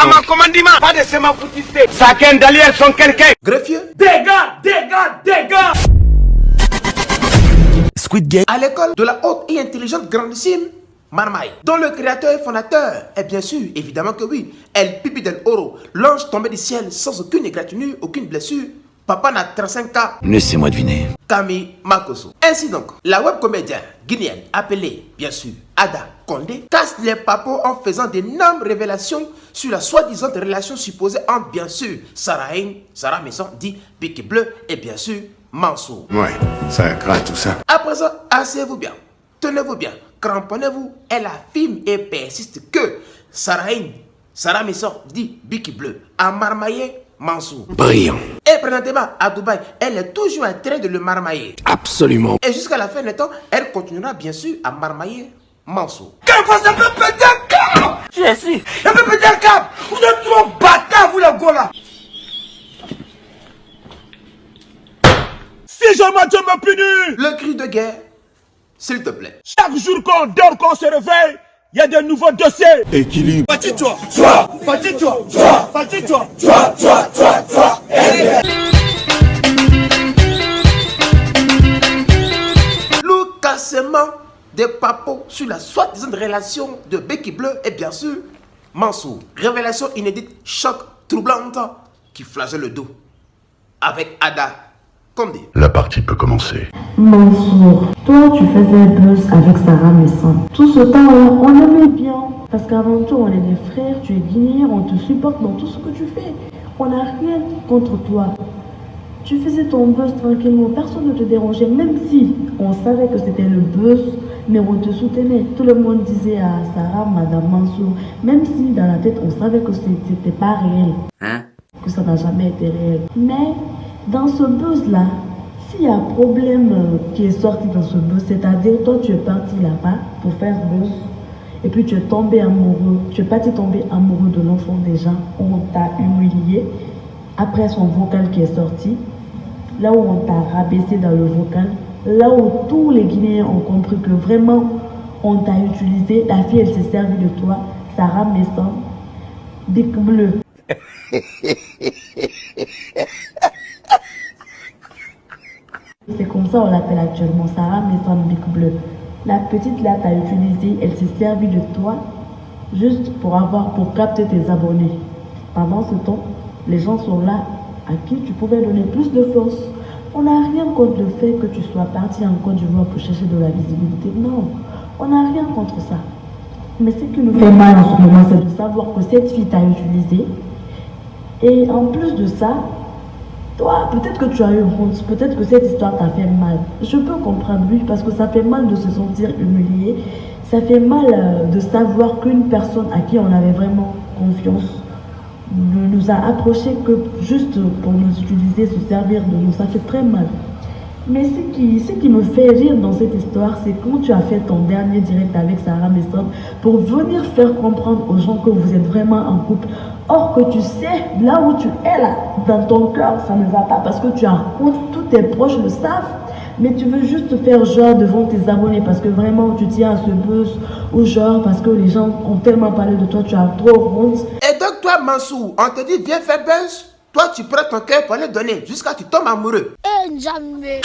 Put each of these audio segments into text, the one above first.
À ma commandement, pas de sema foutiste. Chacun d'alliés sont quelqu'un. Greffier. Dégâts. Squid Game. À l'école de la haute et intelligente grandissime Marmaille, dont le créateur et fondateur est bien sûr, évidemment que oui, El Pipi del Oro, l'ange tombé du ciel sans aucune égratignure, aucune blessure. Papa n'a 35 ans. Laissez-moi deviner. Camille Makoso. Ainsi donc, la web comédienne guinéenne appelée, bien sûr, Ada Condé, casse les papos en faisant d'énormes révélations sur la soi-disant relation supposée entre, bien sûr, Sarah Messon, dit Pique Bleu, et bien sûr, Mansour. Ouais, ça craint tout ça. À présent, asseyez-vous bien, tenez-vous bien, cramponnez-vous, elle affirme et persiste que Sarah Messon, dit Pique Bleu, a marmaillé Mansour. Brillant. Et présentement à Dubaï, elle est toujours en train de le marmailler. Absolument. Et jusqu'à la fin des temps, elle continuera bien sûr à marmailler Mansour. Quelle fois ça peut péter un câble? Tu es si. Ça peut péter un câble. Vous êtes trop bâtards, vous les gars là. Si jamais Dieu me punit. Le cri de guerre, s'il te plaît. Chaque jour qu'on dort, qu'on se réveille, il y a de nouveaux dossiers. Équilibre. Fatigue-toi. Le cassement des papos sur la soi-disant relation de Becky Bleu et bien sûr Mansour. Révélation inédite, choc, troublante qui flagelle le dos avec Ada Condé. La partie peut commencer. Mansour, toi tu faisais buzz avec Sarah Messon. Tout ce temps-là, on aimait bien. Parce qu'avant tout, on est des frères, tu es guinéen, on te supporte dans tout ce que tu fais. On n'a rien contre toi. Tu faisais ton buzz tranquillement, personne ne te dérangeait, même si on savait que c'était le buzz, mais on te soutenait. Tout le monde disait à Sarah, Madame Mansour, même si dans la tête on savait que c'était pas réel, que ça n'a jamais été réel. Mais dans ce buzz-là, s'il y a un problème qui est sorti dans ce buzz, c'est-à-dire toi tu es parti là-bas pour faire buzz, et puis tu es tombé amoureux, tu es parti tomber amoureux de l'enfant déjà, on t'a humilié. Après son vocal qui est sorti, là où on t'a rabaissé dans le vocal, là où tous les Guinéens ont compris que vraiment on t'a utilisé, la fille elle s'est servie de toi, Sarah Messon, Bic Bleu. C'est comme ça on l'appelle actuellement, Sarah Messon, Bic Bleu. La petite là t'a utilisé, elle s'est servie de toi juste pour capter tes abonnés. Pendant ce temps, les gens sont là à qui tu pouvais donner plus de force. On n'a rien contre le fait que tu sois parti en Côte d'Ivoire pour chercher de la visibilité. Non, on n'a rien contre ça. Mais ce qui nous fait mal en ce moment, c'est de savoir que cette fille t'a utilisé. Et en plus de ça, toi, peut-être que tu as eu honte, peut-être que cette histoire t'a fait mal. Je peux comprendre, oui, parce que ça fait mal de se sentir humilié. Ça fait mal de savoir qu'une personne à qui on avait vraiment confiance nous a approché que juste pour nous utiliser, se servir de nous, ça fait très mal. Mais ce qui me fait rire dans cette histoire, c'est quand tu as fait ton dernier direct avec Sarah Messon pour venir faire comprendre aux gens que vous êtes vraiment en couple. Or que tu sais, là où tu es là, dans ton cœur, ça ne va pas parce que tu as honte, tous tes proches le savent. Mais tu veux juste faire genre devant tes abonnés parce que vraiment tu tiens à ce buzz ou genre parce que les gens ont tellement parlé de toi, tu as trop honte. Et donc toi Mansour, on te dit viens faire buzz, toi tu prends ton cœur pour le donner jusqu'à tu tombes amoureux. Jamais.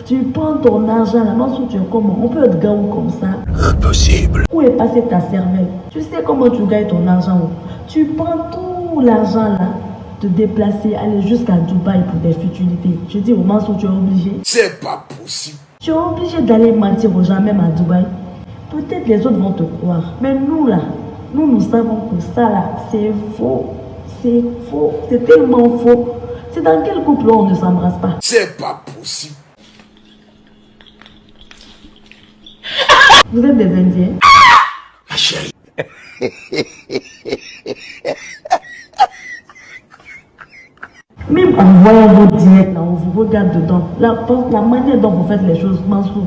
Tu prends ton argent là, Mansour, tu es comment? On peut être gaou comme ça. Impossible. Où est passée ta cervelle? Tu sais comment tu gagnes ton argent? Tu prends tout l'argent là, te déplacer, aller jusqu'à Dubaï pour des futilités. Je dis au Mansour, tu es obligé. C'est pas possible. Tu es obligé d'aller mentir aux gens même à Dubaï. Peut-être les autres vont te croire. Mais nous là, nous savons que ça là, c'est faux. C'est faux. C'est tellement faux. C'est dans quel couple on ne s'embrasse pas? C'est pas possible. Vous êtes des Indiens? Ma chérie. Même en voyant vos directs, là, on vous regarde dedans. La manière dont vous faites les choses, Mansour.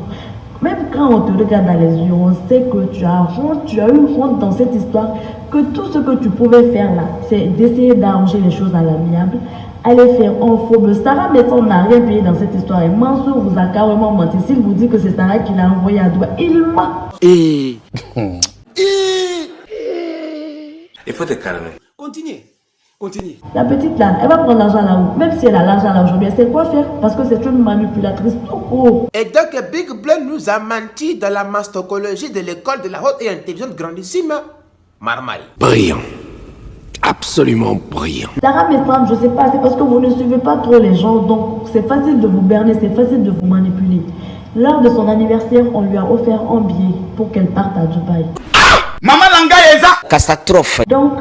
Même quand on te regarde dans les yeux, on sait que tu as honte, tu as eu honte dans cette histoire, que tout ce que tu pouvais faire là, c'est d'essayer d'arranger les choses à l'amiable, Allez faire un faux. Mais Sarah Messon n'a rien payé dans cette histoire. Et Mansour vous a carrément menti. S'il vous dit que c'est Sarah qui l'a envoyé à Dubaï, il ment. Il faut te calmer. Continuez. La petite là, elle va prendre l'argent là-haut. Même si elle a l'argent là aujourd'hui, elle sait quoi faire. Parce que c'est une manipulatrice tout court. Et donc Big Bleu nous a menti dans la mastocologie de l'école de la haute et intelligente grandissime Marmaille. Brillant. Absolument brillant. Sarah Messon, je sais pas, c'est parce que vous ne suivez pas trop les gens. Donc c'est facile de vous berner, c'est facile de vous manipuler. Lors de son anniversaire, on lui a offert un billet pour qu'elle parte à Dubaï. Maman Langa Eza. Catastrophe. Donc,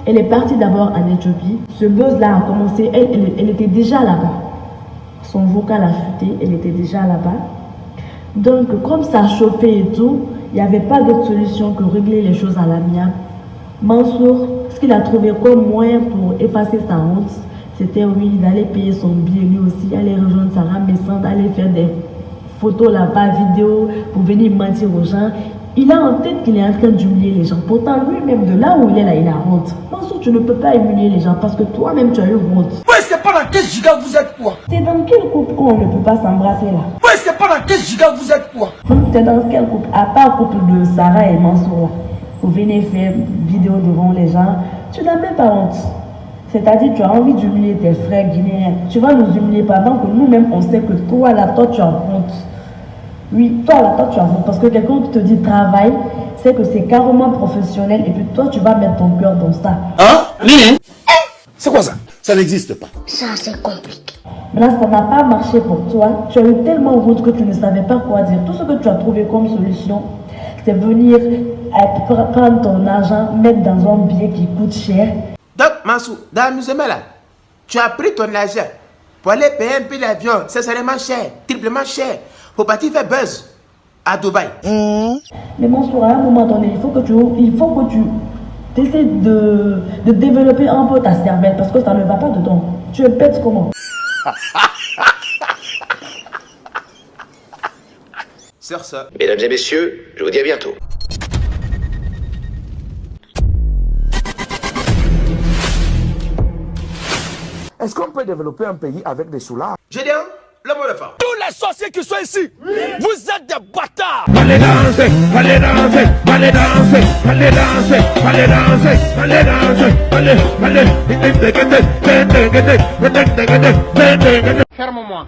elle est partie d'abord en Éthiopie. Ce buzz-là a commencé, elle était déjà là-bas. Son vocal a fuité, elle était déjà là-bas. Donc, comme ça chauffait et tout, il n'y avait pas d'autre solution que régler les choses à l'amiable. Mansour, ce qu'il a trouvé comme moyen pour effacer sa honte, c'était oui, d'aller payer son billet lui aussi, aller rejoindre Sarah Messon, d'aller faire des photos là-bas, vidéos, pour venir mentir aux gens. Il a en tête qu'il est en train d'humilier les gens. Pourtant, lui-même, de là où il est là, il a honte. Mansour, tu ne peux pas humilier les gens parce que toi-même, tu as eu honte. Ouais, c'est pas dans quel giga vous êtes quoi? C'est dans quel couple qu'on ne peut pas s'embrasser là? Ouais, c'est pas dans quel giga vous êtes quoi? T'es dans quel couple? À part le couple de Sarah et Mansour là. Vous venez faire vidéo devant les gens. Tu n'as même pas honte. C'est-à-dire, tu as envie d'humilier tes frères guinéens. Tu vas nous humilier pendant que nous-mêmes, on sait que toi là, toi, tu as honte. Oui, toi là, toi tu as honte parce que quelqu'un qui te dit travail, c'est que c'est carrément professionnel et puis toi tu vas mettre ton cœur dans ça. Hein? C'est quoi ça? Ça n'existe pas. Ça, c'est compliqué. Maintenant, ça n'a pas marché pour toi. Tu as eu tellement honte que tu ne savais pas quoi dire. Tout ce que tu as trouvé comme solution, c'est venir prendre ton argent, mettre dans un billet qui coûte cher. Donc Mansour, dans l'amusement là, tu as pris ton argent pour aller payer un peu l'avion, c'est sincèrement cher, triplement cher, pour partir faire buzz à Dubaï. Mais Mansour, à un moment donné, il faut que tu essaies de développer un peu ta cervelle parce que ça ne va pas dedans. Tu es bête comment? Sur ça. Mesdames et messieurs, je vous dis à bientôt. Est-ce qu'on peut développer un pays avec des soulards? Gédéon, le mot de fin. Tous les sorciers qui sont ici, vous êtes des bâtards! Allez danser, allez danser, allez danser, allez danser, allez danser, allez danser, allez. Ferme-moi.